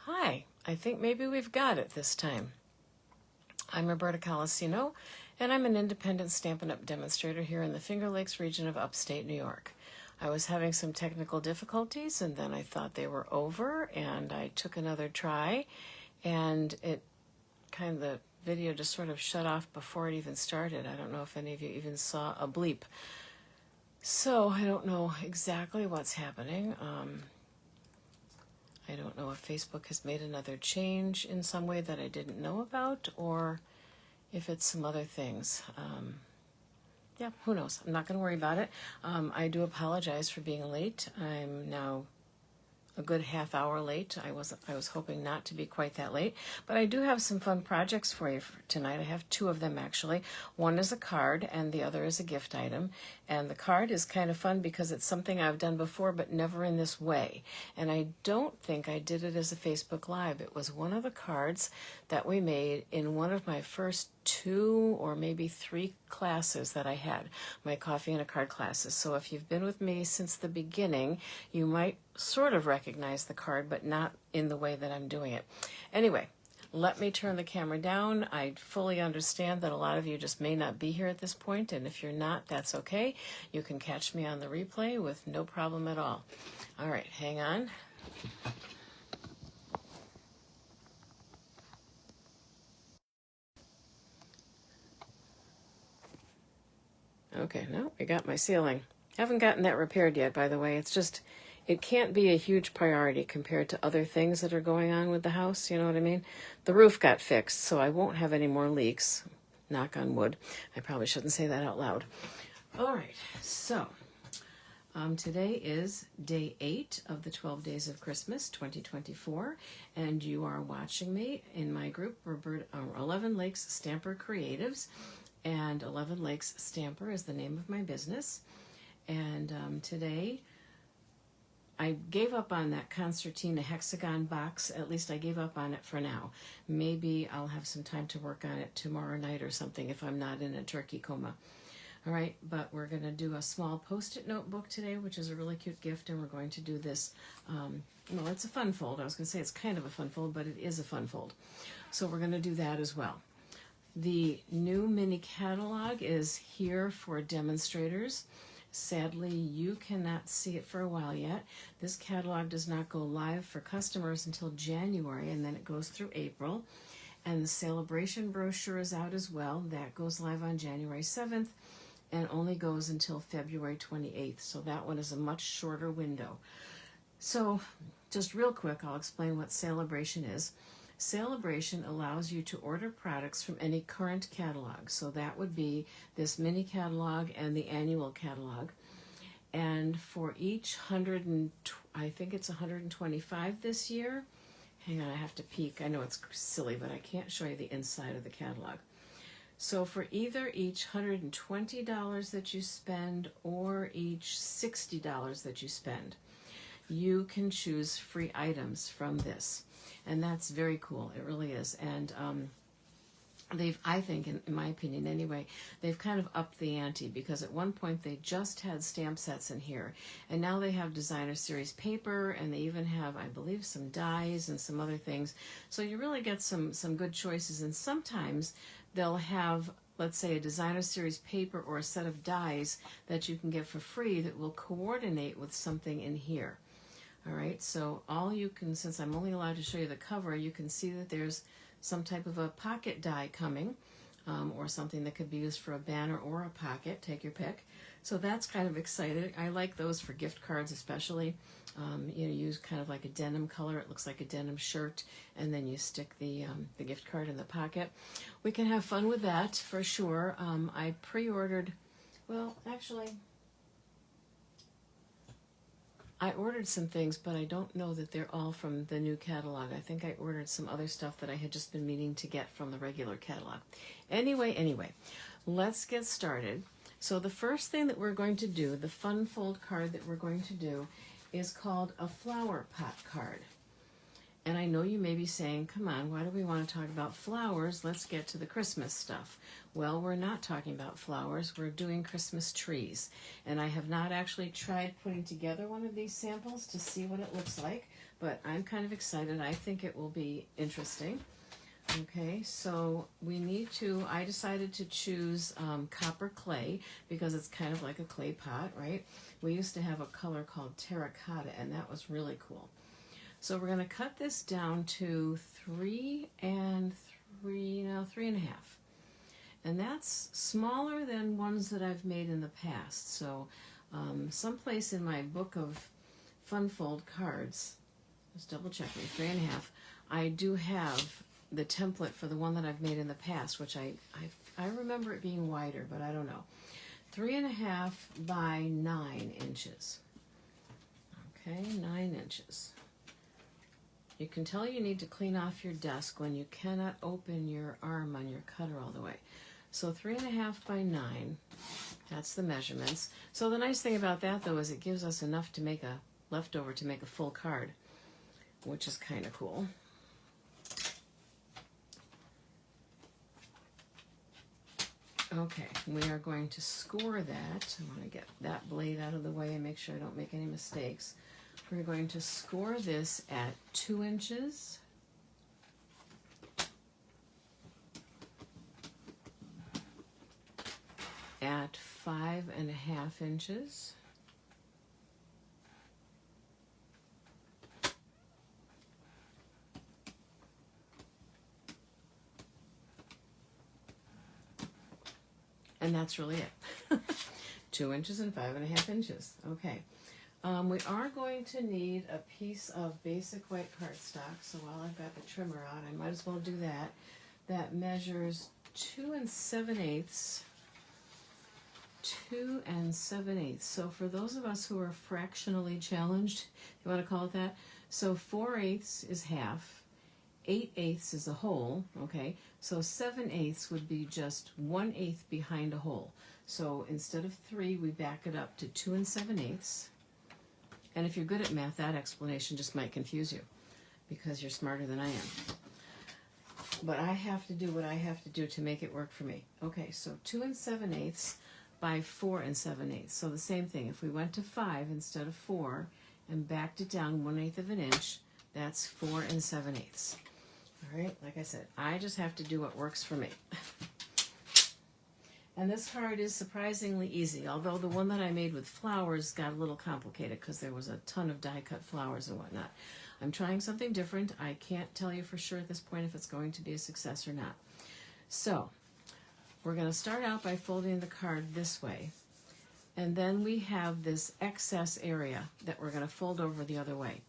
Hi, I think maybe we've got it this time. I'm Roberta Colasino, and I'm an independent Stampin' Up! Demonstrator here in the Finger Lakes region of upstate New York. I was having some technical difficulties, and then I thought they were over, and I took another try, and the video just sort of shut off before it even started. I don't know if any of you even saw a bleep. So I don't know exactly what's happening. I don't know if Facebook has made another change in some way that I didn't know about, or if it's some other things. Yeah, who knows? I'm not going to worry about it. I do apologize for being late. I'm now a good half hour late. I was hoping not to be quite that late, but I do have some fun projects for you for tonight. I have two of them actually. One is a card and the other is a gift item. And the card is kind of fun because it's something I've done before, but never in this way. And I don't think I did it as a Facebook Live. It was one of the cards that we made in one of my first 2 or maybe 3 classes that I had, my coffee and a card classes. So if you've been with me since the beginning, you might sort of recognize the card, but not in the way that I'm doing it. Anyway, let me turn the camera down. I fully understand that a lot of you just may not be here at this point, and if you're not, that's okay. You can catch me on the replay with no problem at all. All right, hang on. Okay, no, we got my ceiling. Haven't gotten that repaired yet, by the way. It's just, it can't be a huge priority compared to other things that are going on with the house, you know what I mean? The roof got fixed, so I won't have any more leaks. Knock on wood. I probably shouldn't say that out loud. All right, so today is day 8 of the 12 Days of Christmas 2024, and you are watching me in my group, 11 Lakes Stamper Creatives. And 11 Lakes Stamper is the name of my business. And today, I gave up on that concertina hexagon box. At least I gave up on it for now. Maybe I'll have some time to work on it tomorrow night or something if I'm not in a turkey coma. All right, but we're going to do a small Post-it notebook today, which is a really cute gift, and we're going to do this, well, it's a fun fold. I was going to say it's kind of a fun fold, but it is a fun fold. So we're going to do that as well. The new mini catalog is here for demonstrators. Sadly, you cannot see it for a while yet. This catalog does not go live for customers until January, and then it goes through April. And the celebration brochure is out as well. That goes live on January 7th and only goes until February 28th. So that one is a much shorter window. So just real quick, I'll explain what Celebration is. Celebration allows you to order products from any current catalog. So that would be this mini catalog and the annual catalog. And for each I think it's 125 this year. Hang on, I have to peek. I know it's silly, but I can't show you the inside of the catalog. So for either each $120 that you spend or each $60 that you spend, you can choose free items from this. And that's very cool. It really is. And I think, in my opinion anyway, they've kind of upped the ante, because at one point they just had stamp sets in here. And now they have designer series paper, and they even have, I believe, some dies and some other things. So you really get some good choices. And sometimes they'll have, let's say, a designer series paper or a set of dies that you can get for free that will coordinate with something in here. All right, so all you can, since I'm only allowed to show you the cover, you can see that there's some type of a pocket die coming, or something that could be used for a banner or a pocket, take your pick. So that's kind of exciting. I like those for gift cards especially. You use kind of like a denim color. It looks like a denim shirt, and then you stick the gift card in the pocket. We can have fun with that for sure. I pre-ordered, well, actually, I ordered some things, but I don't know that they're all from the new catalog. I think I ordered some other stuff that I had just been meaning to get from the regular catalog. Anyway, let's get started. So the first thing that we're going to do, the fun fold card that we're going to do, is called a flower pot card. And I know you may be saying, come on, why do we want to talk about flowers? Let's get to the Christmas stuff. Well, we're not talking about flowers. We're doing Christmas trees. And I have not actually tried putting together one of these samples to see what it looks like, but I'm kind of excited. I think it will be interesting. Okay, so I decided to choose copper clay because it's kind of like a clay pot, right? We used to have a color called terracotta, and that was really cool. So we're going to cut this down to 3.5. And that's smaller than ones that I've made in the past. So someplace in my book of fun fold cards, just double check me, 3.5, I do have the template for the one that I've made in the past, which I remember it being wider, but I don't know. 3.5 by 9 inches. Okay, 9 inches. You can tell you need to clean off your desk when you cannot open your arm on your cutter all the way. So 3.5 by 9, that's the measurements. So the nice thing about that, though, is it gives us enough to make a leftover to make a full card, which is kind of cool. Okay, we are going to score that. I want to get that blade out of the way and make sure I don't make any mistakes. We're going to score this at 2 inches. At 5.5 inches. And that's really it. 2 inches and 5.5 inches. Okay. We are going to need a piece of basic white cardstock. So while I've got the trimmer on, I might as well do that. That measures 2 7/8. 2 7/8. So for those of us who are fractionally challenged, you want to call it that, so 4/8 is half, 8/8 is a whole, okay? So 7/8 would be just 1/8 behind a whole. So instead of 3, we back it up to 2 7/8. And if you're good at math, that explanation just might confuse you because you're smarter than I am. But I have to do what I have to do to make it work for me. Okay, so 2 7/8 by 4 7/8. So the same thing. If we went to 5 instead of 4 and backed it down 1/8 of an inch, that's 4 7/8. All right, like I said, I just have to do what works for me. And this card is surprisingly easy, although the one that I made with flowers got a little complicated because there was a ton of die-cut flowers and whatnot. I'm trying something different. I can't tell you for sure at this point if it's going to be a success or not. So we're going to start out by folding the card this way. And then we have this excess area that we're going to fold over the other way.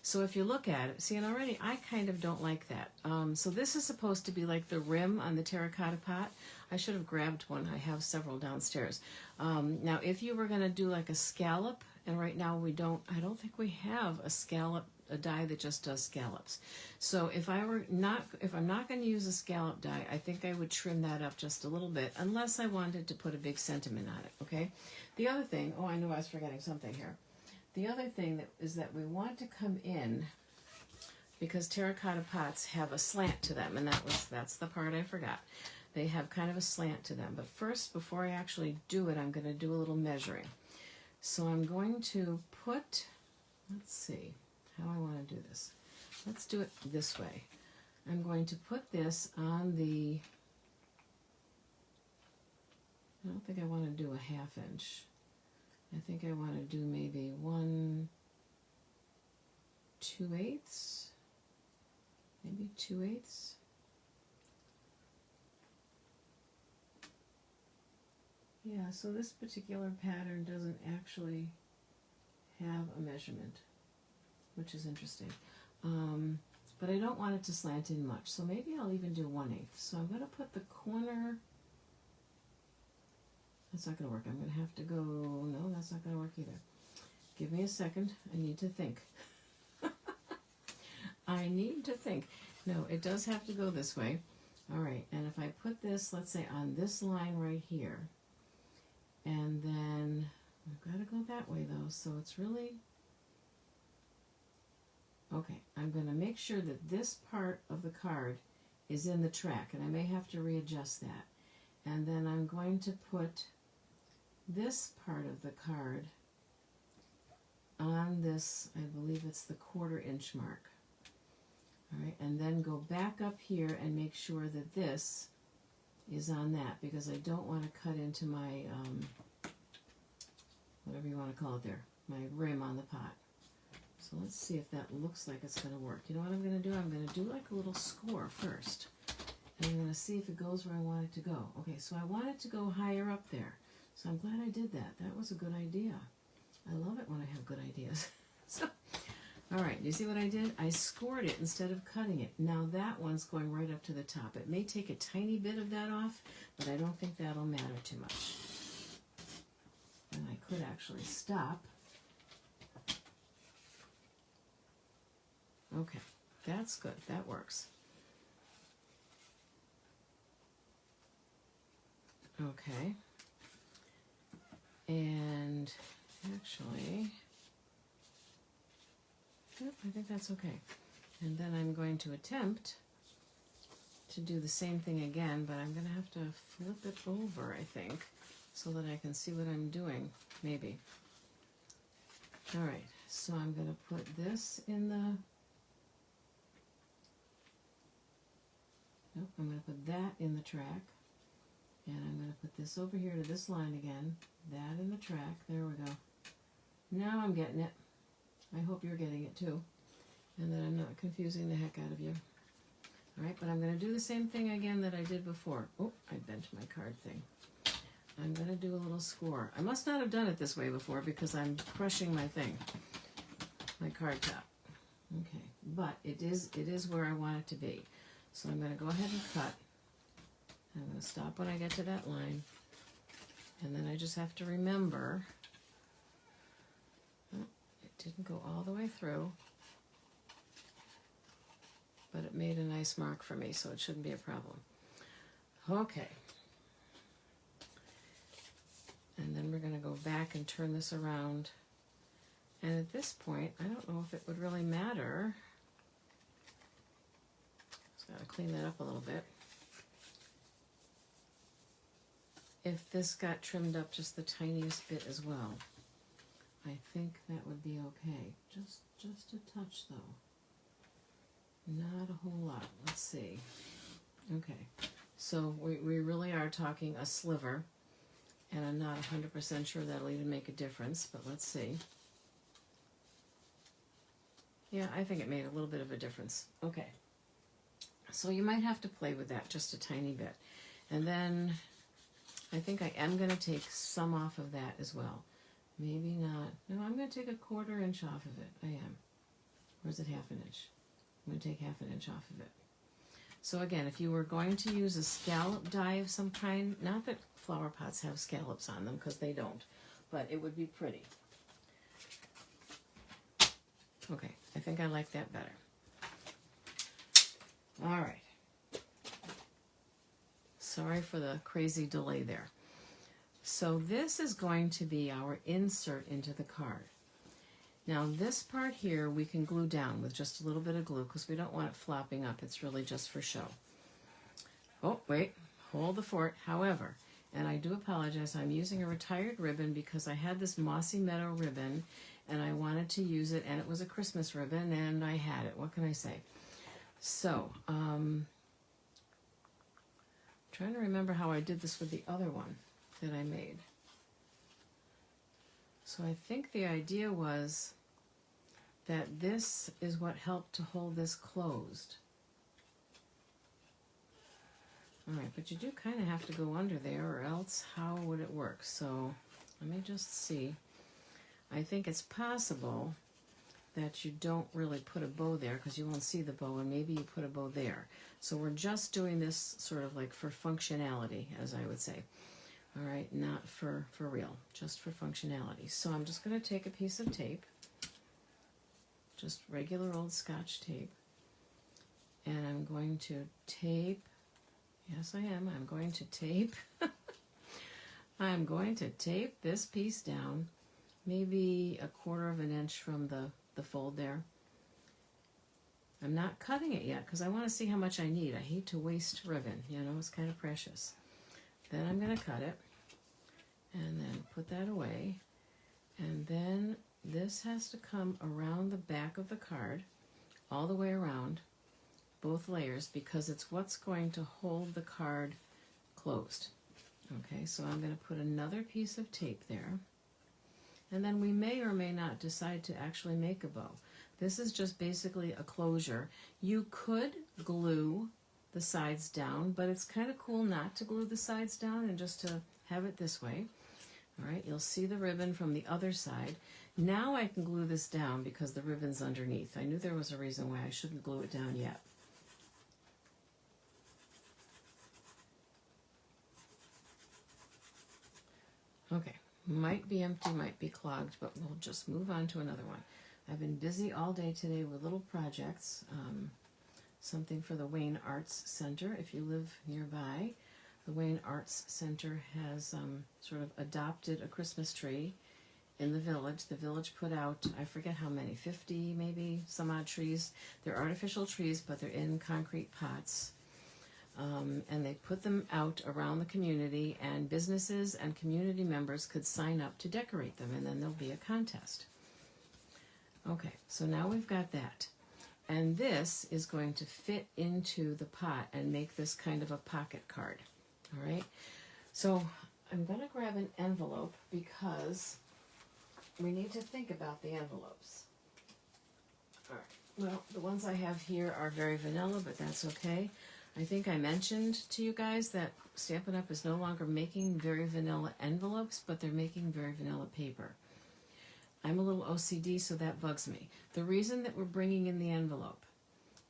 So if you look at it, see, and already I kind of don't like that. So this is supposed to be like the rim on the terracotta pot. I should have grabbed one. I have several downstairs. Now, if you were going to do like a scallop, and right now I don't think we have a die that just does scallops. So if I'm not going to use a scallop die, I think I would trim that up just a little bit, unless I wanted to put a big sentiment on it, okay? The other thing, I knew I was forgetting something here. The other thing is that we want to come in, because terracotta pots have a slant to them, and that's the part I forgot. They have kind of a slant to them. But first, before I actually do it, I'm going to do a little measuring. So I'm going to put, let's see how I want to do this. Let's do it this way. I'm going to put this on the, I don't think I want to do a 1/2 inch. I think I want to do maybe 1 2/8, maybe 2/8. Yeah, so this particular pattern doesn't actually have a measurement, which is interesting. But I don't want it to slant in much, so maybe I'll even do 1/8. So I'm going to put the corner. That's not going to work. I'm going to have to go, no, that's not going to work either. Give me a second. I need to think. I need to think. No, it does have to go this way. All right, and if I put this, let's say, on this line right here, and then I've got to go that way, though, so it's really, okay, I'm going to make sure that this part of the card is in the track, and I may have to readjust that. And then I'm going to put this part of the card on this, I believe it's the 1/4 inch mark. All right, and then go back up here and make sure that this is on that, because I don't want to cut into my, whatever you want to call it there, my rim on the pot. So let's see if that looks like it's going to work. You know what I'm going to do? I'm going to do like a little score first. And I'm going to see if it goes where I want it to go. Okay, so I want it to go higher up there. So I'm glad I did that. That was a good idea. I love it when I have good ideas. So, all right, you see what I did? I scored it instead of cutting it. Now that one's going right up to the top. It may take a tiny bit of that off, but I don't think that'll matter too much. And I could actually stop. Okay, that's good. That works. Okay. And actually, yep, I think that's okay. And then I'm going to attempt to do the same thing again, but I'm going to have to flip it over, I think, so that I can see what I'm doing, maybe. All right, so I'm going to put this in the, nope, I'm going to put that in the track, and I'm going to put this over here to this line again, that in the track, there we go. Now I'm getting it. I hope you're getting it too, and that I'm not confusing the heck out of you. All right, but I'm going to do the same thing again that I did before. Oh, I bent my card thing. I'm going to do a little score. I must not have done it this way before because I'm crushing my thing, my card top. Okay, but it is where I want it to be. So I'm going to go ahead and cut. I'm going to stop when I get to that line. And then I just have to remember, oh, it didn't go all the way through, but it made a nice mark for me, so it shouldn't be a problem. Okay. And then we're going to go back and turn this around. And at this point, I don't know if it would really matter. Just got to clean that up a little bit. If this got trimmed up just the tiniest bit as well, I think that would be okay. Just a touch though. Not a whole lot. Let's see. Okay, so we really are talking a sliver, and I'm not 100% sure that'll even make a difference, but let's see. Yeah, I think it made a little bit of a difference. Okay, so you might have to play with that just a tiny bit. And then I think I am going to take some off of that as well. Maybe not. No, I'm going to take a 1/4 inch off of it. I am. Or is it 1/2 inch? I'm going to take 1/2 inch off of it. So again, if you were going to use a scallop die of some kind, not that flower pots have scallops on them, because they don't, but it would be pretty. Okay, I think I like that better. All right. Sorry for the crazy delay there. So this is going to be our insert into the card. Now this part here we can glue down with just a little bit of glue because we don't want it flopping up. It's really just for show. Oh, wait, hold the fort. However, and I do apologize, I'm using a retired ribbon because I had this Mossy Meadow ribbon and I wanted to use it, and it was a Christmas ribbon and I had it. What can I say? So, trying to remember how I did this with the other one that I made. So I think the idea was that this is what helped to hold this closed. All right, but you do kind of have to go under there, or else how would it work? So let me just see. I think it's possible that you don't really put a bow there because you won't see the bow, and maybe you put a bow there. So we're just doing this sort of like for functionality, as I would say. All right, not for real, just for functionality. So I'm just going to take a piece of tape, just regular old Scotch tape, and I'm going to tape, yes I am, I'm going to tape, I'm going to tape this piece down, maybe 1/4 inch from the fold there. I'm not cutting it yet because I want to see how much I need. I hate to waste ribbon, you know, it's kind of precious. Then I'm going to cut it and then put that away, and then this has to come around the back of the card, all the way around, both layers, because it's what's going to hold the card closed. Okay, so I'm going to put another piece of tape there. And then we may or may not decide to actually make a bow. This is just basically a closure. You could glue the sides down, but it's kind of cool not to glue the sides down and just to have it this way. All right, you'll see the ribbon from the other side. Now I can glue this down because the ribbon's underneath. I knew there was a reason why I shouldn't glue it down yet. Okay, might be empty, might be clogged, but we'll just move on to another one. I've been busy all day today with little projects, something for the Wayne Arts Center. If you live nearby, the Wayne Arts Center has sort of adopted a Christmas tree in the village. The village put out, I forget how many, 50 maybe, some odd trees. They're artificial trees, but they're in concrete pots. And they put them out around the community, and businesses and community members could sign up to decorate them, and then there'll be a contest. Okay, so now we've got that. And this is going to fit into the pot and make this kind of a pocket card. All right, so I'm going to grab an envelope because we need to think about the envelopes. All right, well, the ones I have here are very vanilla, but that's okay. I think I mentioned to you guys that Stampin' Up! Is no longer making very vanilla envelopes, but they're making very vanilla paper. I'm a little OCD, so that bugs me. The reason that we're bringing in the envelope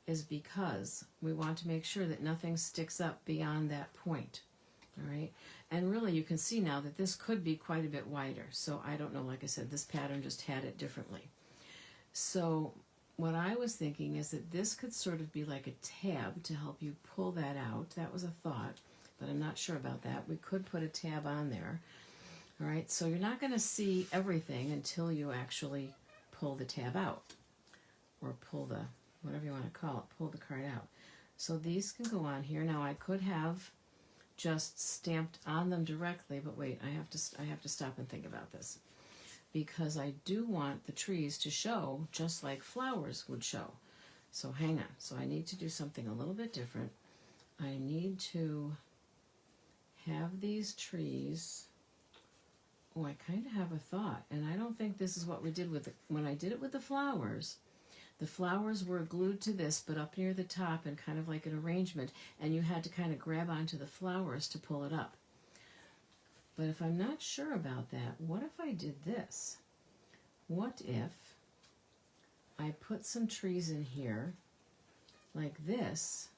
is because we want to make sure that nothing sticks up beyond that point. All right, and really you can see now that this could be quite a bit wider. So I don't know, like I said, this pattern just had it differently. So what I was thinking is that this could sort of be like a tab to help you pull that out. That was a thought, but I'm not sure about that. We could put a tab on there. All right, so you're not going to see everything until you actually pull the tab out, or pull the, whatever you want to call it, pull the card out. So these can go on here. Now I could have just stamped on them directly, but wait, I have to stop and think about this, because I do want the trees to show just like flowers would show. So hang on. So I need to do something a little bit different. I need to have these trees. Oh, I kind of have a thought, and I don't think this is what we did with it. When I did it with the flowers were glued to this, but up near the top and kind of like an arrangement, and you had to kind of grab onto the flowers to pull it up. But if I'm not sure about that, what if I did this? What if I put some trees in here like this,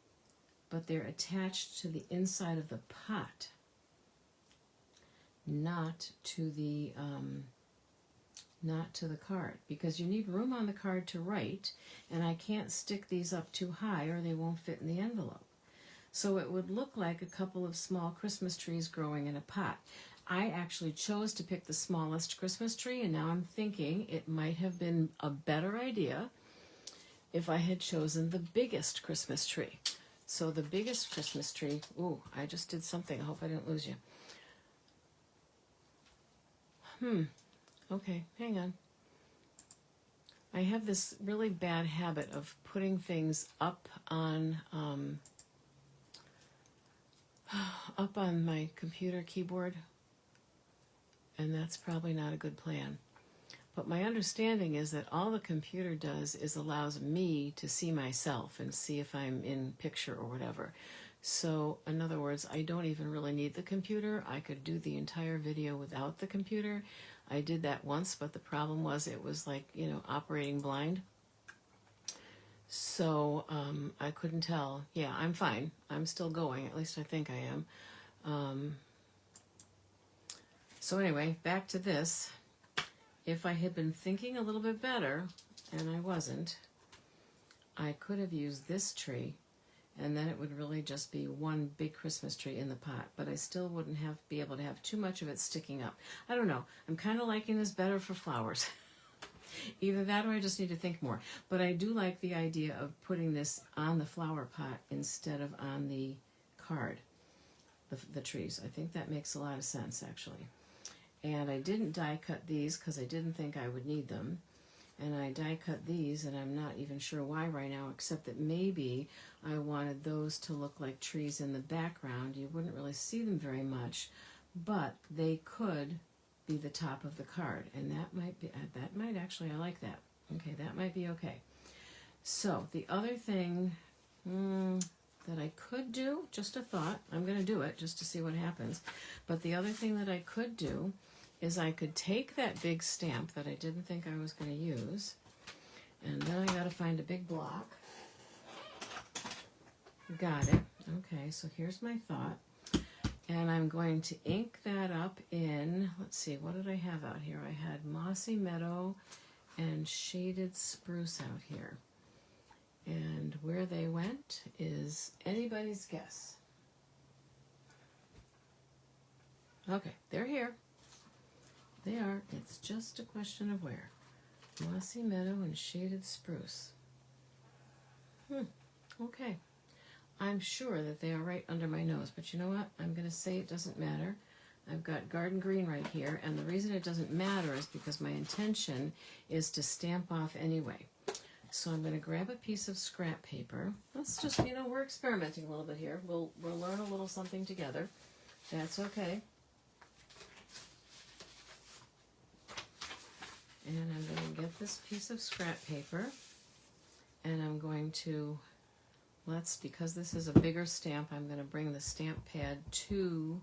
but they're attached to the inside of the pot, not to the card, because you need room on the card to write, and I can't stick these up too high or they won't fit in the envelope. So it would look like a couple of small Christmas trees growing in a pot. I actually chose to pick the smallest Christmas tree, and now I'm thinking it might have been a better idea if I had chosen the biggest Christmas tree. So the biggest Christmas tree, ooh, I just did something. I hope I didn't lose you. Okay, hang on. I have this really bad habit of putting things up on my computer keyboard, and that's probably not a good plan. But my understanding is that all the computer does is allows me to see myself and see if I'm in picture or whatever. So, in other words, I don't even really need the computer. I could do the entire video without the computer. I did that once, but the problem was it was like, operating blind. So I couldn't tell. Yeah, I'm fine. I'm still going. At least I think I am. So anyway, back to this. If I had been thinking a little bit better, and I wasn't, I could have used this tree, and then it would really just be one big Christmas tree in the pot, but I still wouldn't be able to have too much of it sticking up. I don't know. I'm kind of liking this better for flowers. Either that or I just need to think more. But I do like the idea of putting this on the flower pot instead of on the card, the trees. I think that makes a lot of sense, actually. And I didn't die cut these because I didn't think I would need them. And I die cut these, and I'm not even sure why right now, except that maybe I wanted those to look like trees in the background. You wouldn't really see them very much, but they could be the top of the card, and that might actually, I like that. Okay, that might be okay. So the other thing that I could do, just a thought, I'm going to do it just to see what happens, but the other thing that I could do is I could take that big stamp that I didn't think I was going to use, and then I got to find a big block. Got it. Okay, so here's my thought. And I'm going to ink that up in, let's see, what did I have out here? I had Mossy Meadow and Shaded Spruce out here. And where they went is anybody's guess. Okay, they're here. They are. It's just a question of where. Mossy Meadow and Shaded Spruce. Okay. I'm sure that they are right under my nose, but you know what? I'm going to say it doesn't matter. I've got Garden Green right here, and the reason it doesn't matter is because my intention is to stamp off anyway. So I'm going to grab a piece of scrap paper. Let's just, we're experimenting a little bit here. We'll learn a little something together. That's okay. And I'm going to get this piece of scrap paper, and I'm going to, because this is a bigger stamp, I'm going to bring the stamp pad to,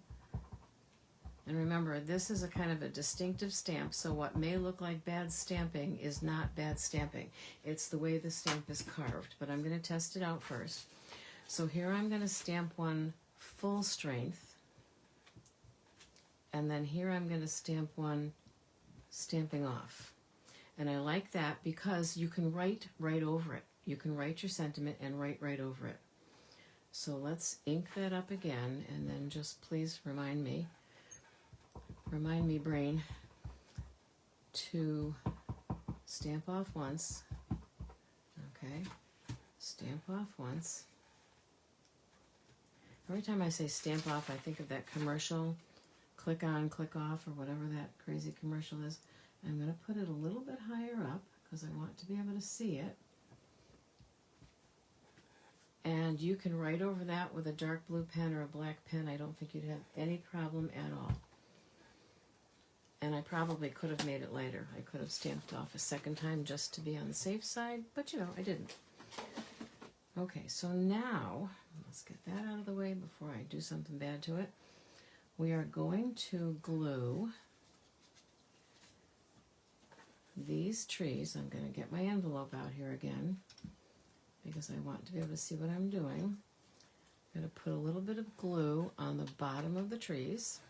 and remember, this is a kind of a distinctive stamp, so what may look like bad stamping is not bad stamping. It's the way the stamp is carved, but I'm going to test it out first. So here I'm going to stamp one full strength, and then here I'm going to stamp one stamping off. And I like that because you can write right over it. You can write your sentiment and write right over it. So let's ink that up again, and then just please remind me, brain, to stamp off once. Okay, stamp off once. Every time I say stamp off, I think of that commercial, click on, click off, or whatever that crazy commercial is. I'm going to put it a little bit higher up because I want to be able to see it. And you can write over that with a dark blue pen or a black pen. I don't think you'd have any problem at all. And I probably could have made it later. I could have stamped off a second time just to be on the safe side, but I didn't. Okay, so now, let's get that out of the way before I do something bad to it. We are going to glue these trees. I'm going to get my envelope out here again because I want to be able to see what I'm doing. I'm going to put a little bit of glue on the bottom of the trees.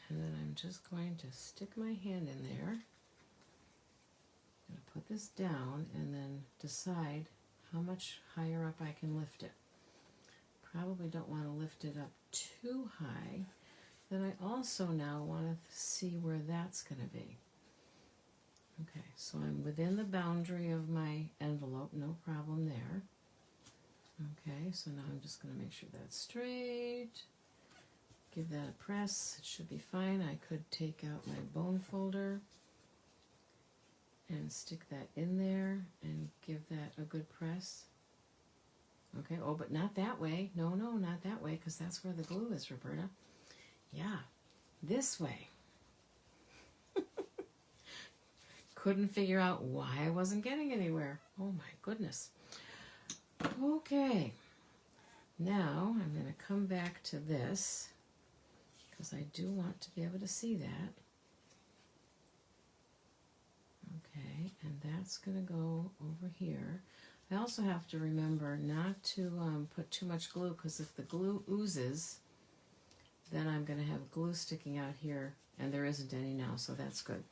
And then I'm just going to stick my hand in there. I'm going to put this down and then decide how much higher up I can lift it. Probably don't want to lift it up too high. Then I also now want to see where that's going to be. Okay, so I'm within the boundary of my envelope, no problem there. Okay, so now I'm just going to make sure that's straight. Give that a press. It should be fine. I could take out my bone folder and stick that in there and give that a good press. Okay, oh, but not that way. No, not that way, because that's where the glue is, Roberta. Yeah, this way. Couldn't figure out why I wasn't getting anywhere. Oh my goodness. Okay, now I'm going to come back to this because I do want to be able to see that. Okay, and that's going to go over here. I also have to remember not to put too much glue, because if the glue oozes, then I'm going to have glue sticking out here, and there isn't any now, so that's good.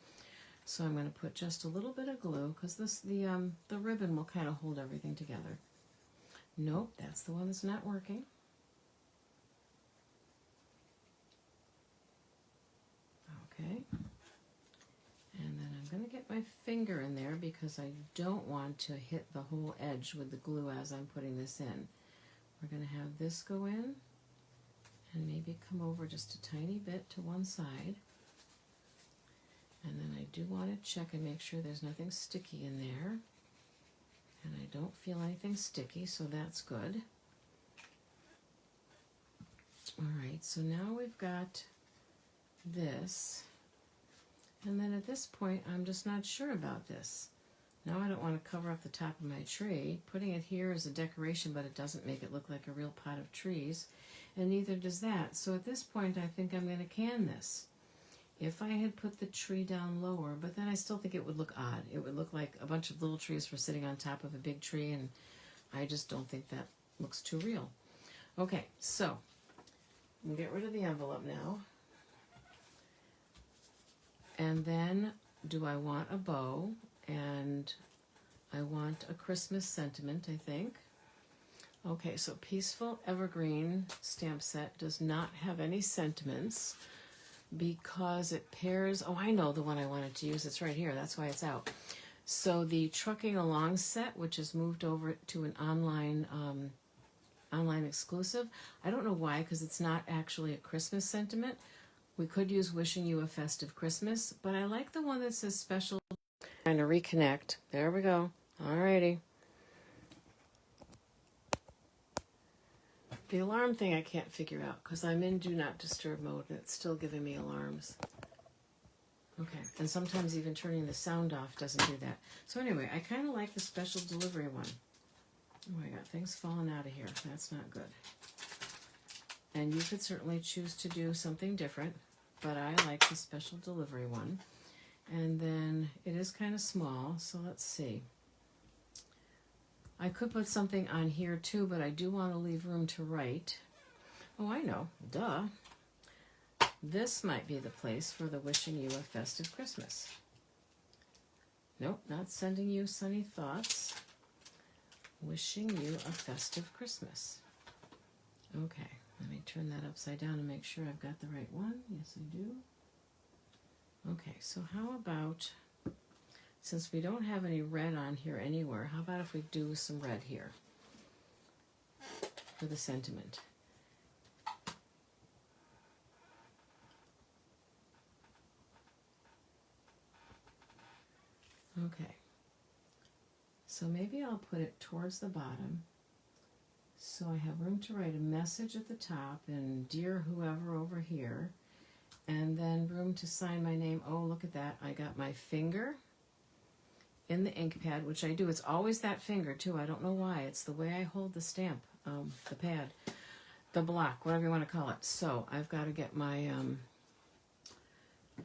So I'm going to put just a little bit of glue, because the ribbon will kind of hold everything together. Nope, that's the one that's not working. Okay. And then I'm going to get my finger in there because I don't want to hit the whole edge with the glue as I'm putting this in. We're going to have this go in and maybe come over just a tiny bit to one side. And then I do want to check and make sure there's nothing sticky in there. And I don't feel anything sticky, so that's good. All right, so now we've got this. And then at this point, I'm just not sure about this. Now I don't want to cover up the top of my tree. Putting it here is a decoration, but it doesn't make it look like a real pot of trees. And neither does that. So at this point, I think I'm going to can this. If I had put the tree down lower, but then I still think it would look odd. It would look like a bunch of little trees were sitting on top of a big tree, and I just don't think that looks too real. Okay, so we'll get rid of the envelope now. And then, do I want a bow? And I want a Christmas sentiment, I think. Okay, so Peaceful Evergreen stamp set does not have any sentiments because it pairs, oh, I know the one I wanted to use. It's right here. That's why it's out. So the Trucking Along set, which is moved over to an online exclusive. I don't know why, because it's not actually a Christmas sentiment. We could use Wishing You a Festive Christmas, but I like the one that says Special. Trying to reconnect. There we go. Alrighty. The alarm thing I can't figure out because I'm in Do Not Disturb mode and it's still giving me alarms. Okay, and sometimes even turning the sound off doesn't do that. So anyway, I kind of like the Special Delivery one. Oh, I got things falling out of here. That's not good. And you could certainly choose to do something different, but I like the Special Delivery one. And then it is kind of small, so let's see. I could put something on here too, but I do want to leave room to write. Oh, I know. Duh. This might be the place for the Wishing You a Festive Christmas. Nope, not Sending You Sunny Thoughts. Wishing You a Festive Christmas. Okay, let me turn that upside down and make sure I've got the right one. Yes, I do. Okay, so how about, since we don't have any red on here anywhere, how about if we do some red here for the sentiment? Okay, so maybe I'll put it towards the bottom so I have room to write a message at the top and Dear Whoever over here, and then room to sign my name. Oh, look at that. I got my finger in the ink pad, which I do. It's always that finger too. I don't know why. It's the way I hold the stamp, the pad, the block, whatever you want to call it. So I've got to get my,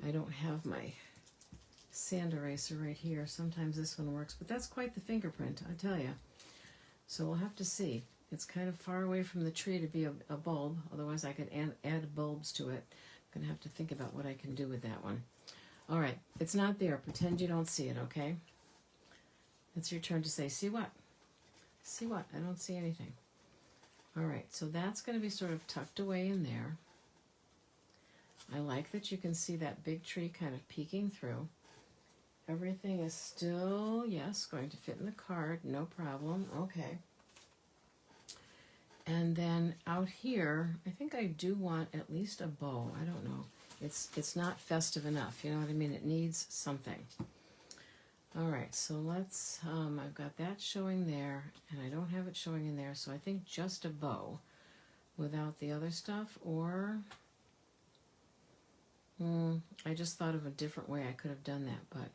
I don't have my sand eraser right here. Sometimes this one works, but that's quite the fingerprint, I tell you. So we'll have to see. It's kind of far away from the tree to be a bulb. Otherwise I could add bulbs to it. I'm going to have to think about what I can do with that one. All right, it's not there. Pretend you don't see it, okay? It's your turn to say, see what? See what? I don't see anything. All right, so that's going to be sort of tucked away in there. I like that you can see that big tree kind of peeking through. Everything is still, yes, going to fit in the card, no problem. Okay. And then out here, I think I do want at least a bow. I don't know. It's not festive enough, you know what I mean? It needs something. All right, so let's, I've got that showing there, and I don't have it showing in there, so I think just a bow without the other stuff, or I just thought of a different way I could have done that, but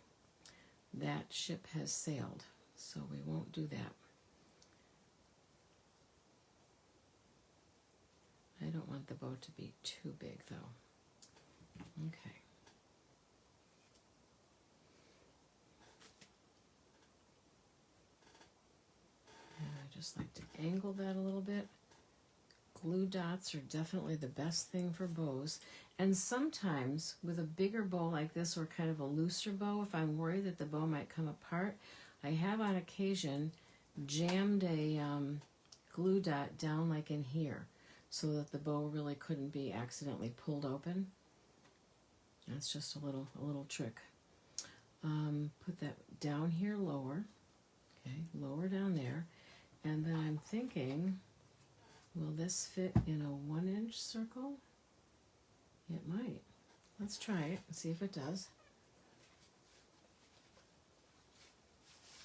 that ship has sailed, so we won't do that. I don't want the bow to be too big, though. Okay. And I just like to angle that a little bit. Glue dots are definitely the best thing for bows. And sometimes with a bigger bow like this, or kind of a looser bow, if I'm worried that the bow might come apart, I have on occasion jammed a glue dot down like in here, so that the bow really couldn't be accidentally pulled open. That's just a little trick. Put that down here lower. Okay, lower down there. And then I'm thinking, will this fit in a 1-inch circle? It might. Let's try it and see if it does.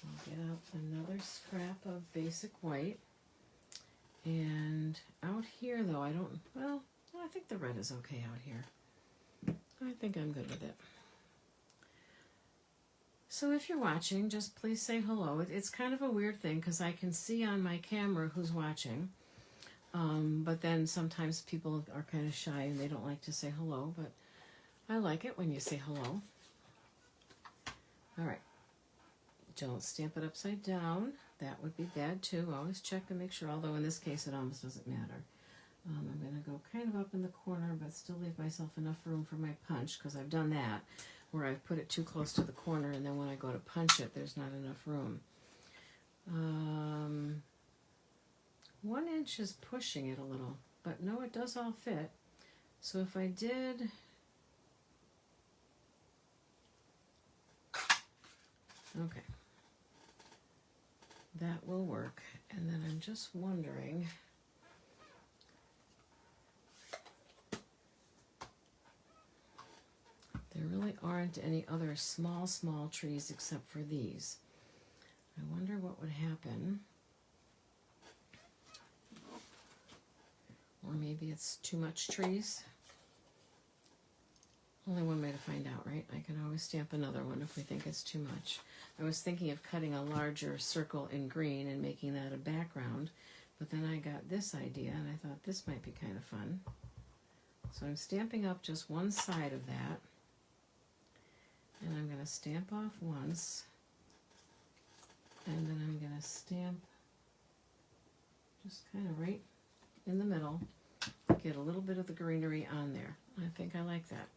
I'll get out another scrap of basic white. And out here though, I think the red is okay out here. I think I'm good with it. So if you're watching, just please say hello. It's kind of a weird thing because I can see on my camera who's watching. But then sometimes people are kind of shy and they don't like to say hello, but I like it when you say hello. All right. Don't stamp it upside down. That would be bad too. Always check to make sure, although in this case it almost doesn't matter. I'm going to go kind of up in the corner, but still leave myself enough room for my punch, because I've done that, where I've put it too close to the corner, and then when I go to punch it, there's not enough room. 1 inch is pushing it a little, but no, it does all fit. So if I did... Okay. That will work. And then I'm just wondering... There really aren't any other small trees except for these. I wonder what would happen. Or maybe it's too much trees. Only one way to find out, right? I can always stamp another one if we think it's too much. I was thinking of cutting a larger circle in green and making that a background, but then I got this idea and I thought this might be kind of fun. So I'm stamping up just one side of that. And I'm going to stamp off once, and then I'm going to stamp just kind of right in the middle, get a little bit of the greenery on there. I think I like that.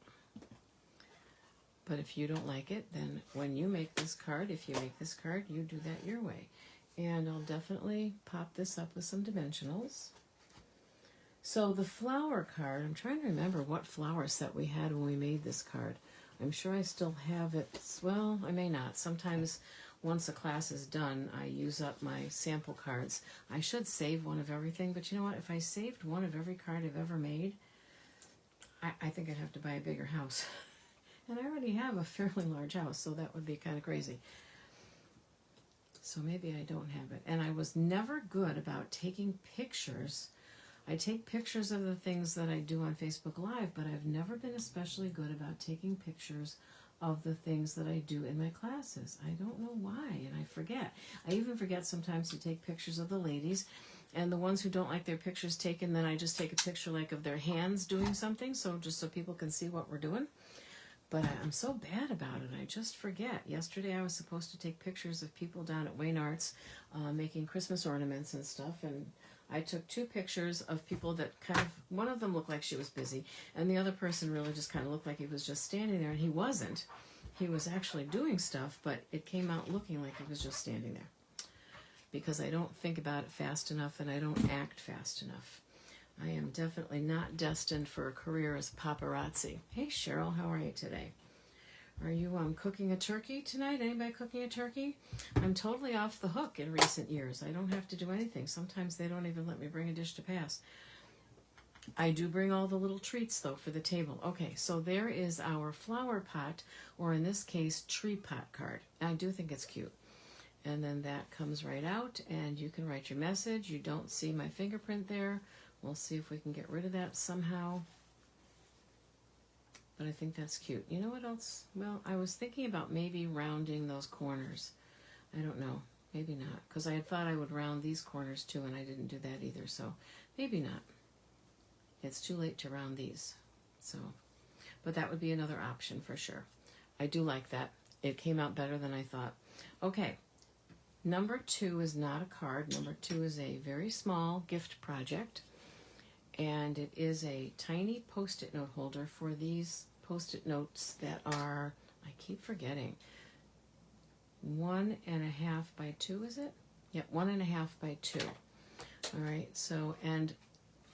But if you don't like it, then when you make this card, if you make this card, you do that your way. And I'll definitely pop this up with some dimensionals. So the flower card, I'm trying to remember what flower set we had when we made this card. I'm sure I still have it. Well, I may not. Sometimes once a class is done, I use up my sample cards. I should save one of everything, but you know what? If I saved one of every card I've ever made, I think I'd have to buy a bigger house. And I already have a fairly large house, so that would be kind of crazy. So maybe I don't have it. And I was never good about taking pictures. I take pictures of the things that I do on Facebook Live, but I've never been especially good about taking pictures of the things that I do in my classes. I don't know why, and I forget. I even forget sometimes to take pictures of the ladies, and the ones who don't like their pictures taken, then I just take a picture like of their hands doing something, so just so people can see what we're doing. But I'm so bad about it, I just forget. Yesterday I was supposed to take pictures of people down at Wayne Arts making Christmas ornaments and stuff, and I took 2 pictures of people that kind of, one of them looked like she was busy, and the other person really just kind of looked like he was just standing there, and he wasn't. He was actually doing stuff, but it came out looking like he was just standing there. Because I don't think about it fast enough, and I don't act fast enough. I am definitely not destined for a career as paparazzi. Hey Cheryl, how are you today? Are you cooking a turkey tonight? Anybody cooking a turkey? I'm totally off the hook in recent years. I don't have to do anything. Sometimes they don't even let me bring a dish to pass. I do bring all the little treats, though, for the table. Okay, so there is our flower pot, or in this case, tree pot card. I do think it's cute. And then that comes right out, and you can write your message. You don't see my fingerprint there. We'll see if we can get rid of that somehow. But I think that's cute. You know what else? Well, I was thinking about maybe rounding those corners. I don't know. Maybe not. Because I had thought I would round these corners too, and I didn't do that either. So maybe not. It's too late to round these. So, but that would be another option for sure. I do like that. It came out better than I thought. Okay. Number 2 is not a card. Number 2 is a very small gift project. And it is a tiny Post-it note holder for these Post-it notes that are, I keep forgetting, 1.5 by 2, is it? Yep, 1.5 by 2. All right, so, and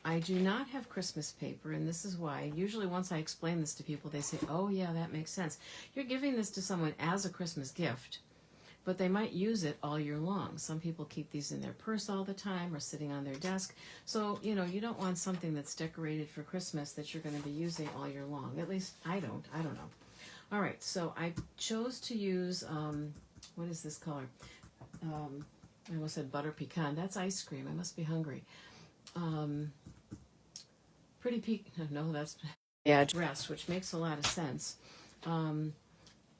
I do not have Christmas paper, and this is why. Usually once I explain this to people, they say, oh yeah, that makes sense. You're giving this to someone as a Christmas gift, but they might use it all year long. Some people keep these in their purse all the time or sitting on their desk. So, you know, you don't want something that's decorated for Christmas that you're going to be using all year long. At least I don't. I don't know. All right, so I chose to use, what is this color? I almost said butter pecan. That's ice cream. I must be hungry. No, that's yeah, dress, which makes a lot of sense.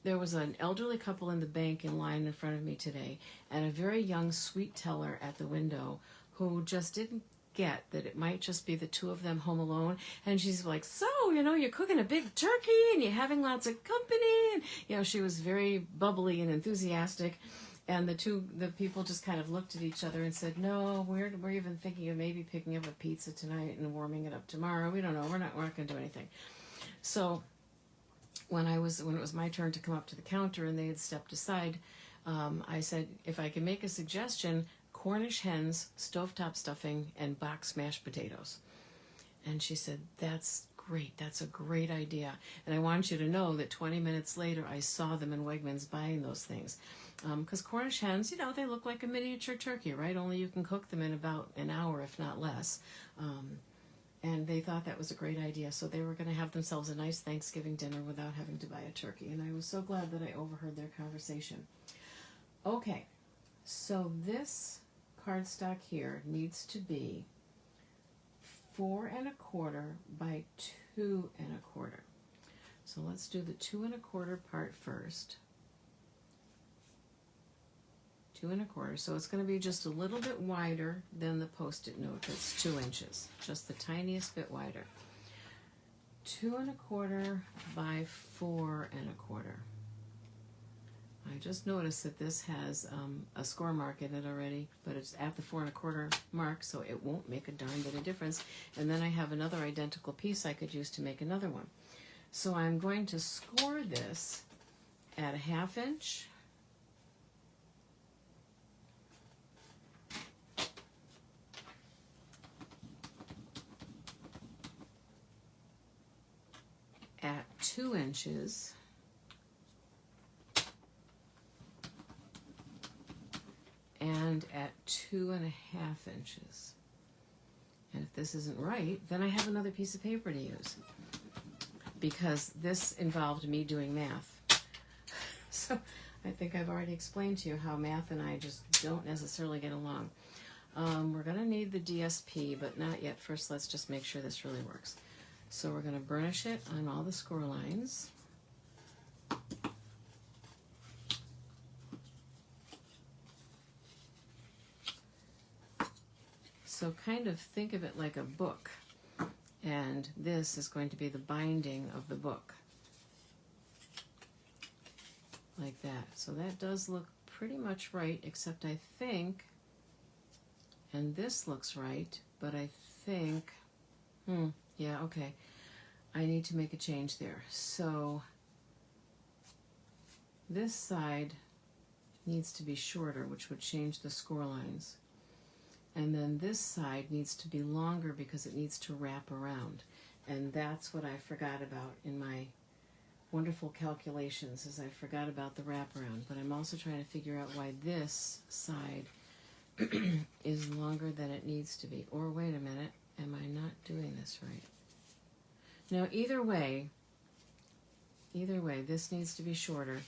There was an elderly couple in the bank in line in front of me today, and a very young sweet teller at the window who just didn't get that it might just be the two of them home alone. And she's like, so, you know, you're cooking a big turkey and you're having lots of company. And, you know, she was very bubbly and enthusiastic. And the people just kind of looked at each other and said, no, we're even thinking of maybe picking up a pizza tonight and warming it up tomorrow. We don't know. We're not going to do anything. So when it was my turn to come up to the counter and they had stepped aside, I said, if I can make a suggestion, Cornish hens, stovetop stuffing, and box mashed potatoes. And she said, that's great. That's a great idea. And I want you to know that 20 minutes later, I saw them in Wegmans buying those things. Because Cornish hens, you know, they look like a miniature turkey, right? Only you can cook them in about an hour, if not less. And they thought that was a great idea. So they were going to have themselves a nice Thanksgiving dinner without having to buy a turkey. And I was so glad that I overheard their conversation. Okay, so this cardstock here needs to be 4 1/4 by 2 1/4. So let's do the 2 1/4 part first. 2 1/4. So it's going to be just a little bit wider than the Post-it note. That's 2 inches, just the tiniest bit wider. 2 1/4 by 4 1/4. I just noticed that this has a score mark in it already, but it's at the 4 1/4 mark, so it won't make a darn bit of difference. And then I have another identical piece I could use to make another one. So I'm going to score this at a 1/2 inch. At 2 inches. And at 2 1/2 inches. And if this isn't right, then I have another piece of paper to use, because this involved me doing math. So I think I've already explained to you how math and I just don't necessarily get along. We're going to need the DSP, but not yet. First, let's just make sure this really works. So we're going to burnish it on all the score lines. So kind of think of it like a book, and this is going to be the binding of the book, like that. So that does look pretty much right, except I think, and this looks right, but I think, yeah, okay, I need to make a change there. So this side needs to be shorter, which would change the score lines. And then this side needs to be longer because it needs to wrap around. And that's what I forgot about in my wonderful calculations, is I forgot about the wraparound. But I'm also trying to figure out why this side is longer than it needs to be. Or wait a minute, am I not doing this right? Now either way, this needs to be shorter,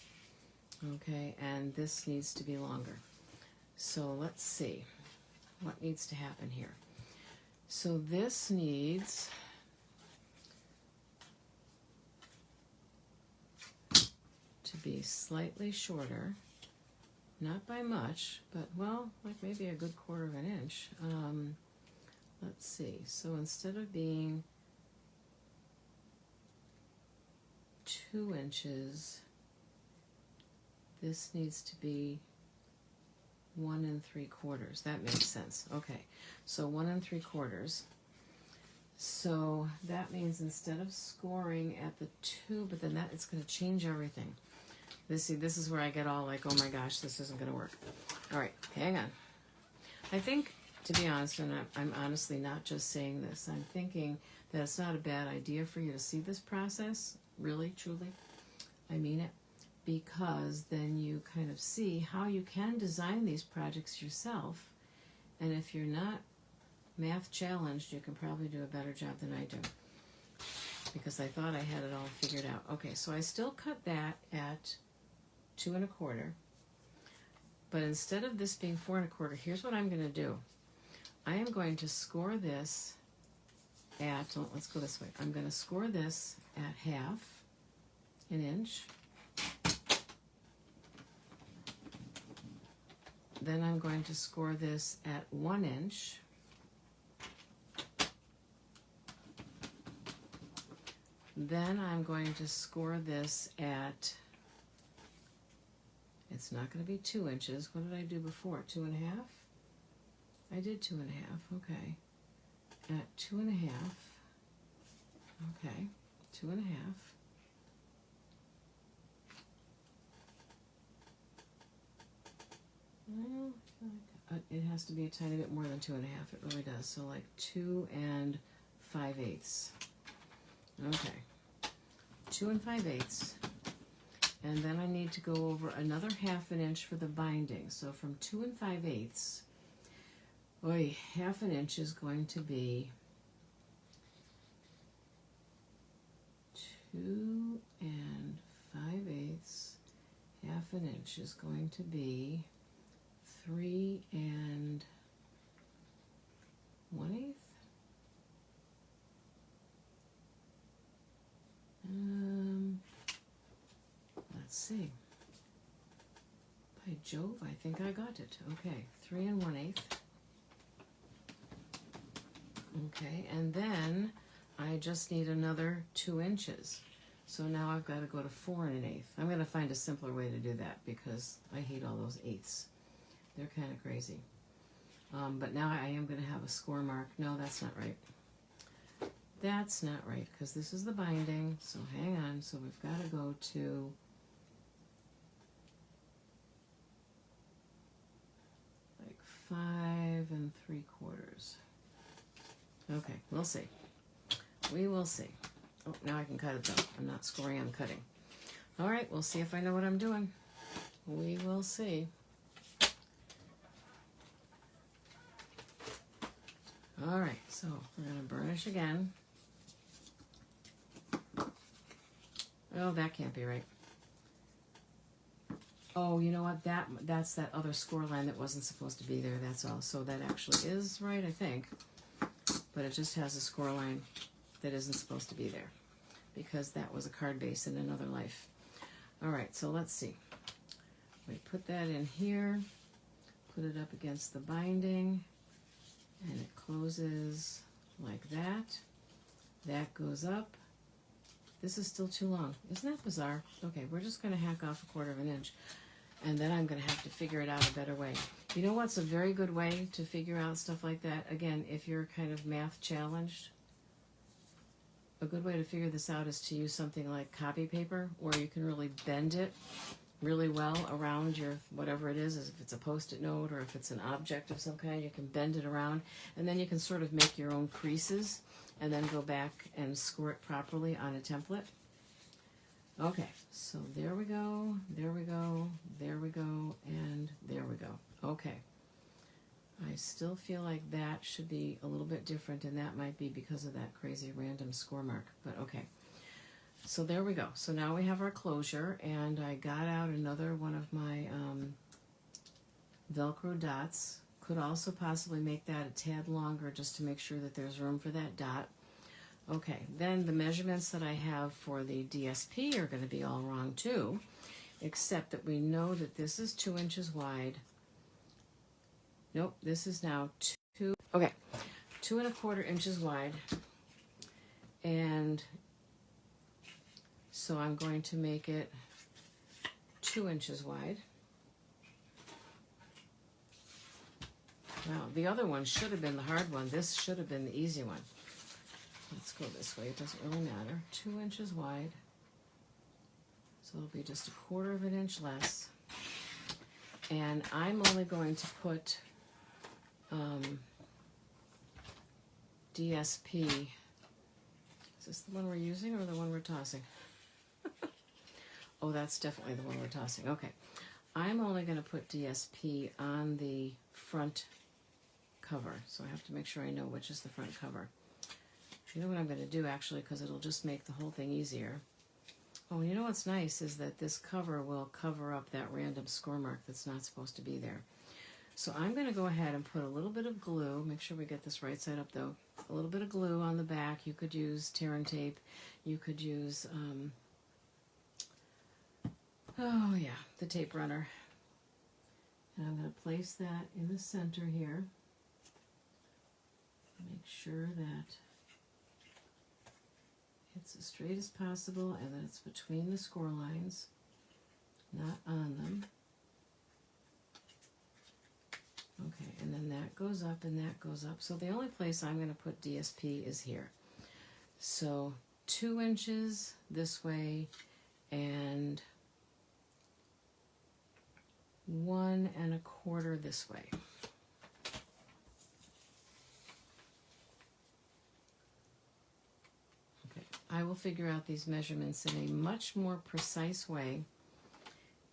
okay, and this needs to be longer. So let's see what needs to happen here. So this needs to be slightly shorter, not by much, but well, like maybe a good 1/4 inch. Let's see, so instead of being 2 inches, this needs to be 1 3/4. That makes sense. Okay, so 1 3/4. So that means instead of scoring at the 2, but then it's going to change everything. This is where I get all like, oh my gosh, this isn't going to work. All right, hang on. I think to be honest, and I'm honestly not just saying this, I'm thinking that it's not a bad idea for you to see this process, really, truly. I mean it, because then you kind of see how you can design these projects yourself, and if you're not math challenged, you can probably do a better job than I do, because I thought I had it all figured out. Okay, so I still cut that at 2 1/4, but instead of this being 4 1/4, here's what I'm going to do. I am going to score this at, oh, let's go this way. I'm going to score this at 1/2 inch. Then I'm going to score this at 1 inch. Then I'm going to score this at, it's not going to be 2 inches. What did I do before? 2 1/2? I did 2 1/2, okay. At 2 1/2, okay, 2 1/2. Well, it has to be a tiny bit more than 2 1/2, it really does. So like 2 5/8. Okay, 2 5/8. And then I need to go over another 1/2 inch for the binding. So from 2 5/8, boy, 1/2 inch is going to be 2 5/8. 1/2 inch is going to be 3 1/8. Let's see. By Jove, I think I got it. Okay, 3 1/8. Okay, and then I just need another 2 inches. So now I've got to go to 4 1/8. I'm going to find a simpler way to do that because I hate all those eighths. They're kind of crazy. But now I am going to have a score mark. No, that's not right. That's not right because this is the binding. So hang on. So we've got to go to like 5 3/4. Okay, we'll see. We will see. Oh, now I can cut it though. I'm not scoring, I'm cutting. All right, we'll see if I know what I'm doing. We will see. All right, so we're going to burnish again. Oh, that can't be right. Oh, you know what? That's that other score line that wasn't supposed to be there, that's all. So that actually is right, I think. But it just has a score line that isn't supposed to be there because that was a card base in another life. All right, so let's see. We put that in here, put it up against the binding, and it closes like that. That goes up. This is still too long. Isn't that bizarre? Okay, we're just going to hack off 1/4 inch, and then I'm going to have to figure it out a better way. You know what's a very good way to figure out stuff like that? Again, if you're kind of math challenged, a good way to figure this out is to use something like copy paper, where you can really bend it really well around your whatever it is if it's a post-it note or if it's an object of some kind, you can bend it around, and then you can sort of make your own creases and then go back and score it properly on a template. Okay, so there we go, there we go, there we go, and there we go. Okay. I still feel like that should be a little bit different, and that might be because of that crazy random score mark, but okay. So there we go. So now we have our closure, and I got out another one of my Velcro dots. Could also possibly make that a tad longer just to make sure that there's room for that dot. Okay, then the measurements that I have for the DSP are going to be all wrong too, except that we know that this is 2 inches wide. Nope, this is now 2 1/4 inches wide, and so I'm going to make it 2 inches wide. Wow, the other one should have been the hard one. This should have been the easy one. Let's go this way. It doesn't really matter. 2 inches wide. So it'll be just 1/4 inch less. And I'm only going to put DSP. Is this the one we're using or the one we're tossing? Oh, that's definitely the one we're tossing. Okay. I'm only going to put DSP on the front cover, so I have to make sure I know which is the front cover. You know what I'm going to do, actually, because it'll just make the whole thing easier. Oh, you know what's nice is that this cover will cover up that random score mark that's not supposed to be there. So I'm going to go ahead and put a little bit of glue. Make sure we get this right side up, though. A little bit of glue on the back. You could use tear and tape. You could use, oh yeah, the tape runner. And I'm going to place that in the center here. Make sure that it's as straight as possible and that it's between the score lines, not on them. Okay, and then that goes up and that goes up. So the only place I'm going to put DSP is here. So 2 inches this way and 1 1/4 this way. Okay, I will figure out these measurements in a much more precise way,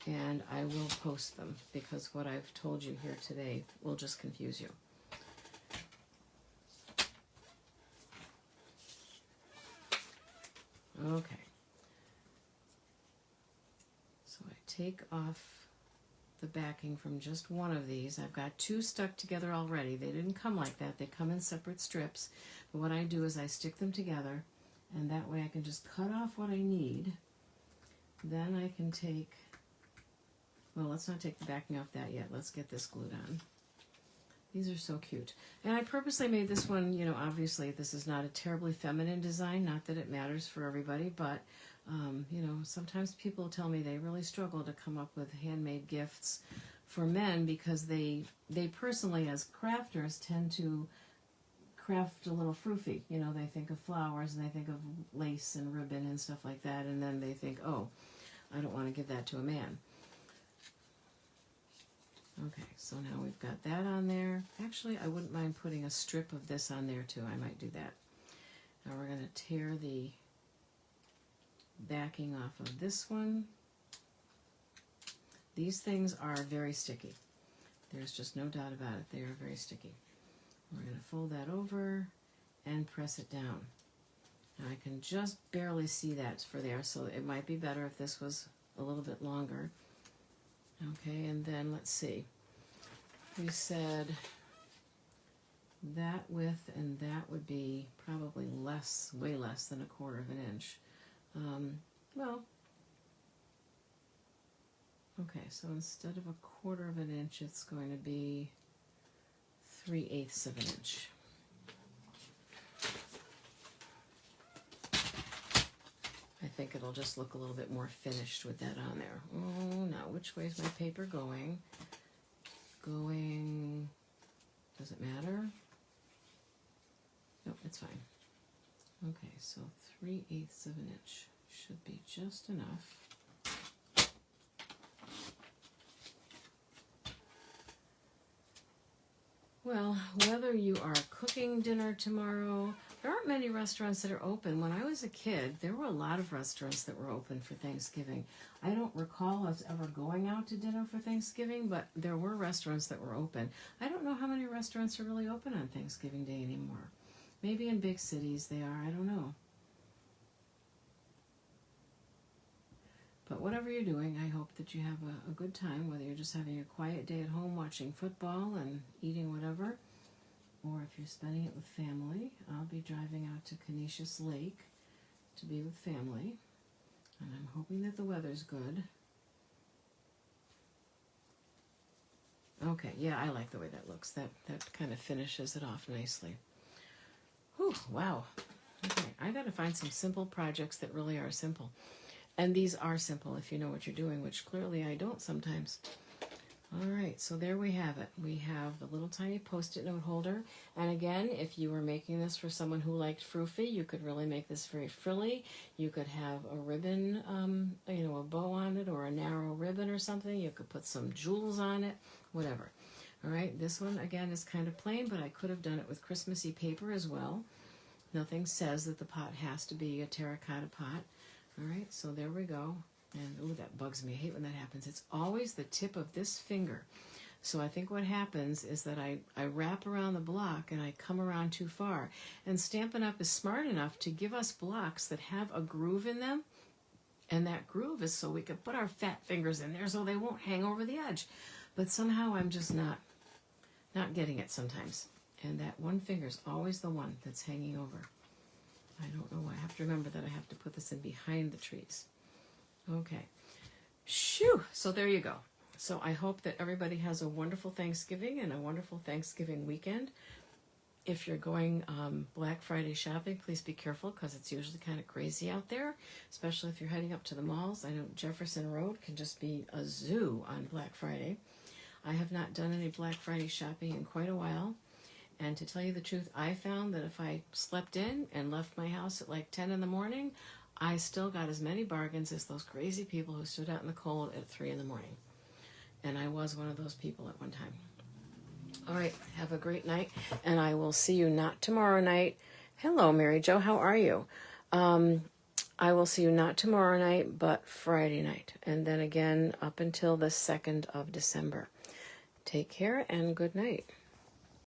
and I will post them because what I've told you here today will just confuse you. Okay. So I take off the backing from just one of these. I've got 2 stuck together already. They didn't come like that. They come in separate strips. But what I do is I stick them together, and that way I can just cut off what I need. Then I can take, well, let's not take the backing off that yet. Let's get this glued on. These are so cute. And I purposely made this one, you know, obviously this is not a terribly feminine design, not that it matters for everybody, but you know, sometimes people tell me they really struggle to come up with handmade gifts for men because they personally, as crafters, tend to craft a little froofy. You know, they think of flowers and they think of lace and ribbon and stuff like that, and then they think, oh, I don't want to give that to a man. Okay, so now we've got that on there. Actually, I wouldn't mind putting a strip of this on there too. I might do that. Now we're going to tear the backing off of this one. These things are very sticky. There's just no doubt about it. They are very sticky. We're going to fold that over and press it down. Now I can just barely see that for there, so it might be better if this was a little bit longer. Okay, and then let's see. We said that width and that would be probably less, way less than 1/4 of an inch. Well, okay, so instead of 1/4 of an inch, it's going to be 3/8 of an inch. I think it'll just look a little bit more finished with that on there. Oh, now which way is my paper going? Going, does it matter? Nope, it's fine. Okay, so 3/8 of an inch should be just enough. Well, whether you are cooking dinner tomorrow, there aren't many restaurants that are open. When I was a kid, there were a lot of restaurants that were open for Thanksgiving. I don't recall us ever going out to dinner for Thanksgiving, but there were restaurants that were open. I don't know how many restaurants are really open on Thanksgiving Day anymore. Maybe in big cities they are, I don't know. But whatever you're doing, I hope that you have a good time, whether you're just having a quiet day at home watching football and eating whatever, or if you're spending it with family. I'll be driving out to Canisius Lake to be with family, and I'm hoping that the weather's good. Okay, yeah, I like the way that looks. That kind of finishes it off nicely. Whew, wow. Okay, I got to find some simple projects that really are simple. And these are simple if you know what you're doing, which clearly I don't sometimes. All right, so there we have it. We have the little tiny Post-it note holder. And again, if you were making this for someone who liked froofy, you could really make this very frilly. You could have a ribbon, a bow on it, or a narrow ribbon or something. You could put some jewels on it, whatever. All right, this one again is kind of plain, but I could have done it with Christmassy paper as well. Nothing says that the pot has to be a terracotta pot. All right, so there we go. And ooh, that bugs me. I hate when that happens. It's always the tip of this finger. So I think what happens is that I wrap around the block and I come around too far. And Stampin' Up! Is smart enough to give us blocks that have a groove in them. And that groove is so we can put our fat fingers in there so they won't hang over the edge. But somehow I'm just not getting it sometimes. And that one finger is always the one that's hanging over. I don't know why. I have to remember that I have to put this in behind the trees. Okay. Shoo! So there you go. So I hope that everybody has a wonderful Thanksgiving and a wonderful Thanksgiving weekend. If you're going Black Friday shopping, please be careful because it's usually kind of crazy out there, especially if you're heading up to the malls. I know Jefferson Road can just be a zoo on Black Friday. I have not done any Black Friday shopping in quite a while. And to tell you the truth, I found that if I slept in and left my house at like 10 in the morning, I still got as many bargains as those crazy people who stood out in the cold at 3 in the morning. And I was one of those people at one time. All right, have a great night, and I will see you not tomorrow night. Hello, Mary Jo, how are you? I will see you not tomorrow night, but Friday night, and then again up until the 2nd of December. Take care and good night.